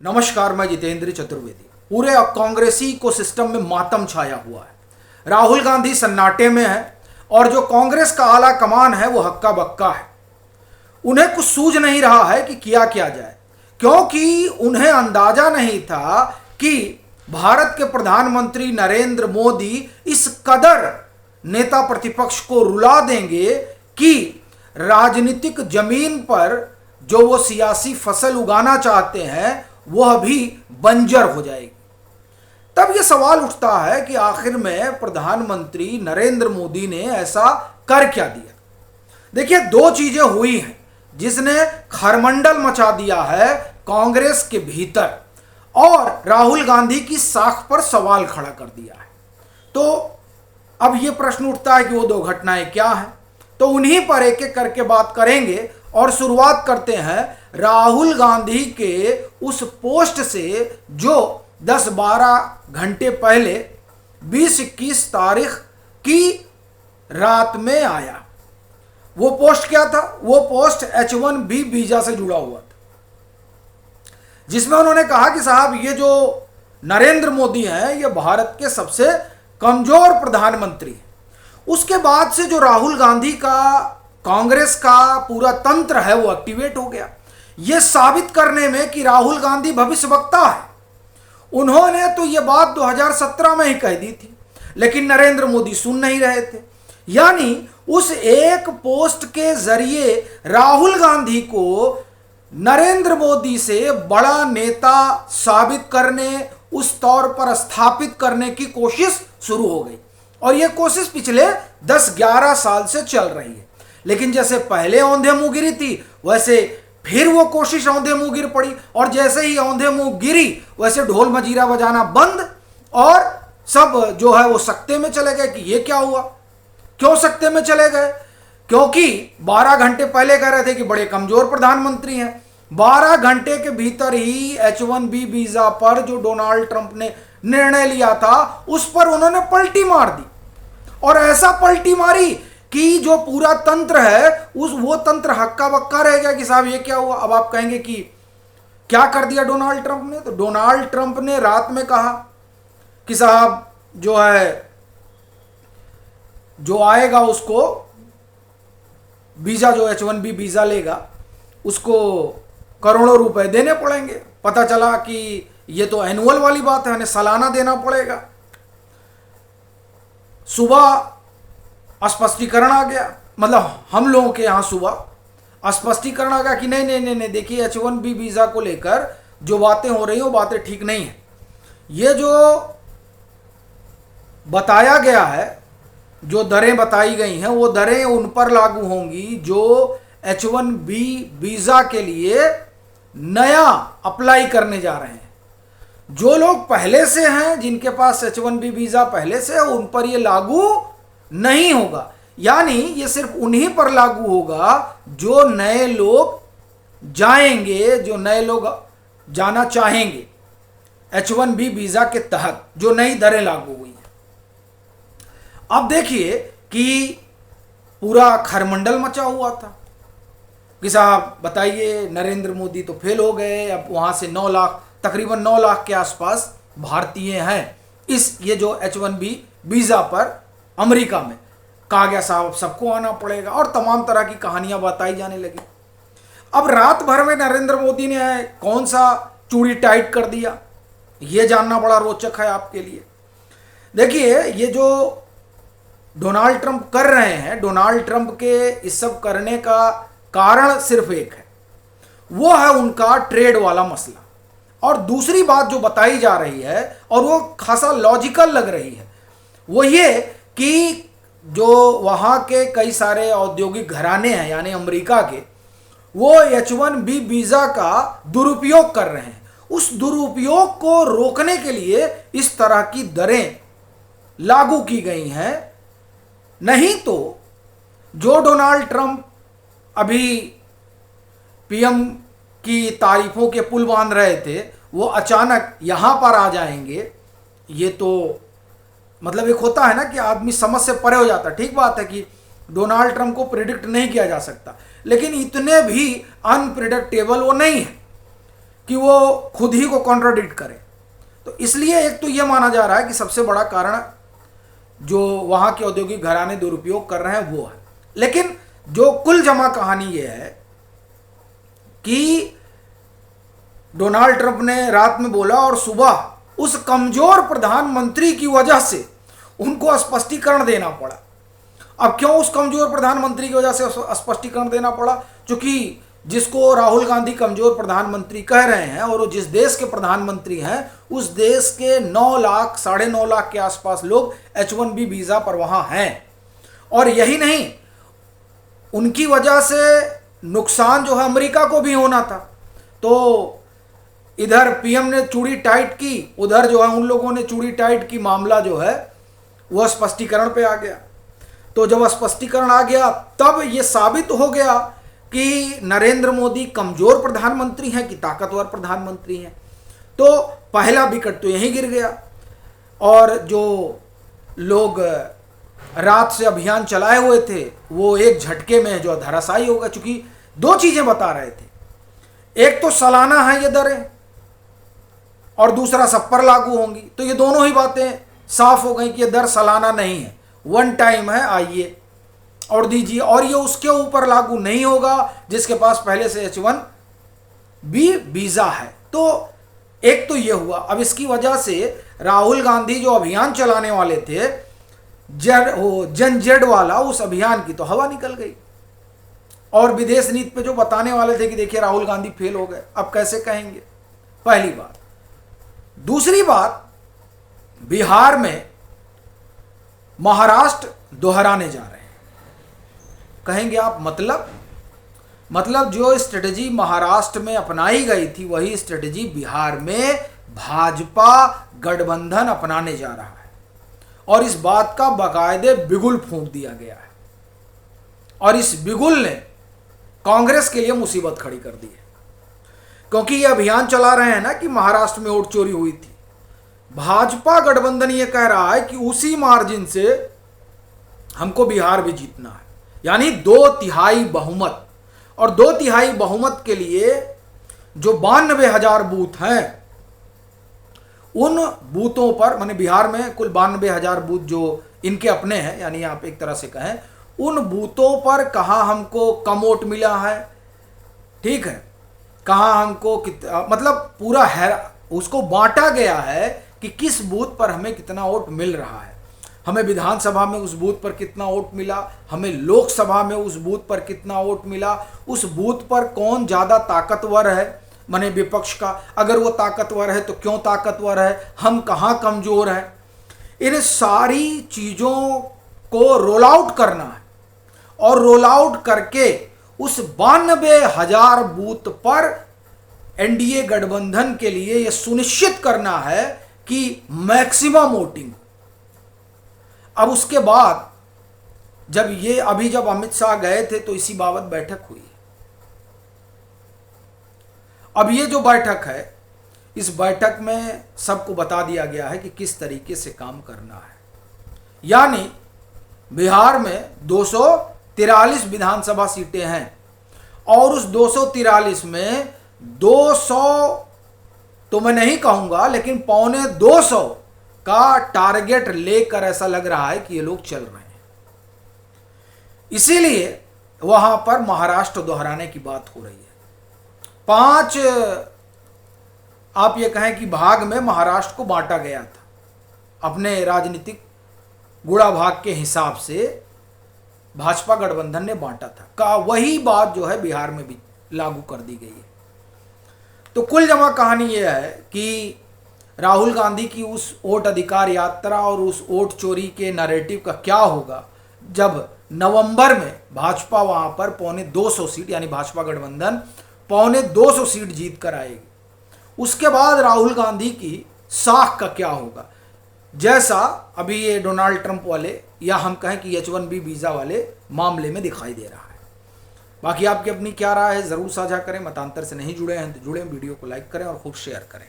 नमस्कार, मैं जितेंद्र चतुर्वेदी। पूरे कांग्रेसी इकोसिस्टम में मातम छाया हुआ है। राहुल गांधी सन्नाटे में है और जो कांग्रेस का आला कमान है वो हक्का बक्का है। उन्हें कुछ सूझ नहीं रहा है कि किया क्या जाए, क्योंकि उन्हें अंदाजा नहीं था कि भारत के प्रधानमंत्री नरेंद्र मोदी इस कदर नेता प्रतिपक्ष को रुला देंगे कि राजनीतिक जमीन पर जो वो सियासी फसल उगाना चाहते हैं वह भी बंजर हो जाएगी। तब यह सवाल उठता है कि आखिर में प्रधानमंत्री नरेंद्र मोदी ने ऐसा कर क्या दिया। देखिए, दो चीजें हुई हैं जिसने खरमंडल मचा दिया है कांग्रेस के भीतर और राहुल गांधी की साख पर सवाल खड़ा कर दिया है। तो अब यह प्रश्न उठता है कि वो दो घटनाएं क्या हैं। तो उन्हीं पर एक एक करके बात करेंगे और शुरुआत करते हैं राहुल गांधी के उस पोस्ट से जो 10-12 घंटे पहले 20-21 तारीख की रात में आया। वो पोस्ट क्या था? वो पोस्ट H1B वीजा से जुड़ा हुआ था, जिसमें उन्होंने कहा कि साहब, ये जो नरेंद्र मोदी हैं ये भारत के सबसे कमजोर प्रधानमंत्री हैं। उसके बाद से जो राहुल गांधी का कांग्रेस का पूरा तंत्र है वो एक्टिवेट हो गया, यह साबित करने में कि राहुल गांधी भविष्यवक्ता है। उन्होंने तो यह बात 2017 में ही कह दी थी, लेकिन नरेंद्र मोदी सुन नहीं रहे थे। यानी उस एक पोस्ट के जरिए राहुल गांधी को नरेंद्र मोदी से बड़ा नेता साबित करने, उस तौर पर स्थापित करने की कोशिश शुरू हो गई और यह कोशिश पिछले 10-11 साल से चल रही है। लेकिन जैसे पहले औंधे मुंह गिरी थी, वैसे फिर वो कोशिश औंधे मुंह गिर पड़ी और जैसे ही औंधे मुंह गिरी वैसे ढोल मजीरा बजाना बंद और सब जो है वो सकते में चले गए। कि ये क्या हुआ, क्यों सकते में चले गए? क्योंकि 12 घंटे पहले कह रहे थे कि बड़े कमजोर प्रधानमंत्री हैं। 12 घंटे के भीतर ही H1B वीजा पर जो डोनाल्ड ट्रंप ने निर्णय लिया था उस पर उन्होंने पलटी मार दी और ऐसा पलटी मारी कि जो पूरा तंत्र है वो तंत्र हक्का बक्का रह गया कि साहब ये क्या हुआ। अब आप कहेंगे कि क्या कर दिया डोनाल्ड ट्रंप ने? तो डोनाल्ड ट्रंप ने रात में कहा कि साहब जो है, जो आएगा उसको वीजा, जो H1B वीजा लेगा उसको करोड़ों रुपए देने पड़ेंगे। पता चला कि ये तो एनुअल वाली बात है, यानी सालाना देना पड़ेगा। सुबह स्पष्टीकरण आ गया, मतलब हम लोगों के यहां सुबह स्पष्टीकरण आ गया कि नहीं नहीं नहीं नहीं, देखिए H1B वीजा को लेकर जो बातें हो रही हैं वो बातें ठीक नहीं है। ये जो बताया गया है, जो दरें बताई गई हैं वो दरें उन पर लागू होंगी जो H1B वीजा के लिए नया अप्लाई करने जा रहे हैं। जो लोग पहले से हैं, जिनके पास H1B वीजा पहले से है, उन पर ये लागू नहीं होगा। यानी ये सिर्फ उन्हीं पर लागू होगा जो नए लोग जाएंगे, जो नए लोग जाना चाहेंगे H1B वीजा के तहत जो नई दरें लागू हुई हैं। अब देखिए कि पूरा खरमंडल मचा हुआ था कि साहब बताइए, नरेंद्र मोदी तो फेल हो गए। अब वहां से 9 लाख, तकरीबन 9 लाख के आसपास भारतीय हैं इस ये जो H1B वीजा पर अमेरिका में। कहा गया साहब सबको आना पड़ेगा और तमाम तरह की कहानियां बताई जाने लगी। अब रात भर में नरेंद्र मोदी ने कौन सा चूड़ी टाइट कर दिया, यह जानना बड़ा रोचक है आपके लिए। देखिए, ये जो डोनाल्ड ट्रंप कर रहे हैं, डोनाल्ड ट्रंप के इस सब करने का कारण सिर्फ एक है, वो है उनका ट्रेड वाला मसला। और दूसरी बात जो बताई जा रही है और वो खासा लॉजिकल लग रही है, वो ये कि जो वहाँ के कई सारे औद्योगिक घराने हैं यानी अमेरिका के, वो H1B वीजा का दुरुपयोग कर रहे हैं। उस दुरुपयोग को रोकने के लिए इस तरह की दरें लागू की गई हैं। नहीं तो जो डोनाल्ड ट्रंप अभी पीएम की तारीफों के पुल बांध रहे थे, वो अचानक यहां पर आ जाएंगे। ये तो मतलब एक होता है ना कि आदमी समझ से परे हो जाता है। ठीक बात है कि डोनाल्ड ट्रंप को प्रिडिक्ट नहीं किया जा सकता, लेकिन इतने भी अनप्रिडिक्टेबल वो नहीं है। कि वो खुद ही को कॉन्ट्राडिक्ट करे। तो इसलिए एक तो ये माना जा रहा है कि सबसे बड़ा कारण जो वहाँ के औद्योगिक घराने दुरुपयोग कर रहे हैं वो है। लेकिन जो कुल जमा कहानी ये है कि डोनाल्ड ट्रंप ने रात में बोला और सुबह उस कमजोर प्रधानमंत्री की वजह से उनको स्पष्टीकरण देना पड़ा। अब क्यों उस कमजोर प्रधानमंत्री की वजह से स्पष्टीकरण देना पड़ा? क्योंकि जिसको राहुल गांधी कमजोर प्रधानमंत्री कह रहे हैं और वो जिस देश के प्रधानमंत्री हैं उस देश के 9 लाख 9.5 लाख के आसपास लोग H1B वीजा पर वहां हैं। और यही नहीं, उनकी वजह से नुकसान जो है अमेरिका को भी होना था। तो इधर पीएम ने चूड़ी टाइट की, उधर जो है उन लोगों ने चूड़ी टाइट की, मामला जो है वह स्पष्टीकरण पे आ गया। तो जब स्पष्टीकरण आ गया तब यह साबित हो गया कि नरेंद्र मोदी कमजोर प्रधानमंत्री हैं कि ताकतवर प्रधानमंत्री हैं। तो पहला विकेट तो यहीं गिर गया। और जो लोग रात से अभियान चलाए हुए थे वो एक झटके में जो धराशायी होगा। चूंकि 2 चीजें बता रहे थे, एक तो सालाना है ये दरें और दूसरा सब पर लागू होंगी। तो ये दोनों ही बातें साफ हो गई कि ये दर सालाना नहीं है, वन टाइम है, आइए और दीजिए। और ये उसके ऊपर लागू नहीं होगा जिसके पास पहले से H1B वीजा है। तो एक तो ये हुआ। अब इसकी वजह से राहुल गांधी जो अभियान चलाने वाले थे जन जेड वाला, उस अभियान की तो हवा निकल गई। और विदेश नीति पे जो बताने वाले थे कि देखिए राहुल गांधी फेल हो गए, अब कैसे कहेंगे? पहली बात। दूसरी बात, बिहार में महाराष्ट्र दोहराने जा रहे हैं। कहेंगे आप मतलब जो स्ट्रेटजी महाराष्ट्र में अपनाई गई थी वही स्ट्रेटजी बिहार में भाजपा गठबंधन अपनाने जा रहा है। और इस बात का बाकायदे बिगुल फूंक दिया गया है। और इस बिगुल ने कांग्रेस के लिए मुसीबत खड़ी कर दी है। क्योंकि ये अभियान चला रहे हैं ना कि महाराष्ट्र में वोट चोरी हुई थी। भाजपा गठबंधन ये कह रहा है कि उसी मार्जिन से हमको बिहार भी जीतना है, यानी 2/3 बहुमत। और 2/3 बहुमत के लिए जो 92,000 बूथ हैं, उन बूथों पर, माने बिहार में कुल 92,000 बूथ जो इनके अपने हैं, यानी आप एक तरह से कहें, उन बूथों पर कहाँ हमको कम वोट मिला है, ठीक है, कहाँ हमको मतलब पूरा है, उसको बांटा गया है कि किस बूथ पर हमें कितना वोट मिल रहा है। हमें विधानसभा में उस बूथ पर कितना वोट मिला, हमें लोकसभा में उस बूथ पर कितना वोट मिला, उस बूथ पर कौन ज़्यादा ताकतवर है, माने विपक्ष का, अगर वो ताकतवर है तो क्यों ताकतवर है, हम कहाँ कमज़ोर हैं। इन सारी चीज़ों को रोल आउट करना है और रोल आउट करके उस 92,000 बूथ पर एनडीए गठबंधन के लिए यह सुनिश्चित करना है कि मैक्सिमम वोटिंग। अब उसके बाद जब अमित शाह गए थे तो इसी बाबत बैठक हुई। अब ये जो बैठक है, इस बैठक में सबको बता दिया गया है कि किस तरीके से काम करना है। यानी बिहार में 243 विधानसभा सीटें हैं और उस 243 में 200 तो मैं नहीं कहूंगा, लेकिन 250 का टारगेट लेकर ऐसा लग रहा है कि ये लोग चल रहे हैं। इसीलिए वहां पर महाराष्ट्र दोहराने की बात हो रही है। 5 आप ये कहें कि भाग में महाराष्ट्र को बांटा गया था अपने राजनीतिक गुणा भाग के हिसाब से, भाजपा गठबंधन ने बांटा था का वही बात जो है बिहार में भी लागू कर दी गई है। तो कुल जमा कहानी यह है कि राहुल गांधी की उस वोट अधिकार यात्रा और उस वोट चोरी के नैरेटिव का क्या होगा जब नवंबर में भाजपा वहां पर 250 सीट, यानी भाजपा गठबंधन 250 सीट जीत कर आएगी। उसके बाद राहुल गांधी की साख का क्या होगा, जैसा अभी ये डोनाल्ड ट्रंप वाले या हम कहें कि H1B वीज़ा वाले मामले में दिखाई दे रहा है। बाकी आपकी अपनी क्या राय है ज़रूर साझा करें। मतांतर से नहीं जुड़े हैं तो जुड़ें, वीडियो को लाइक करें और खूब शेयर करें।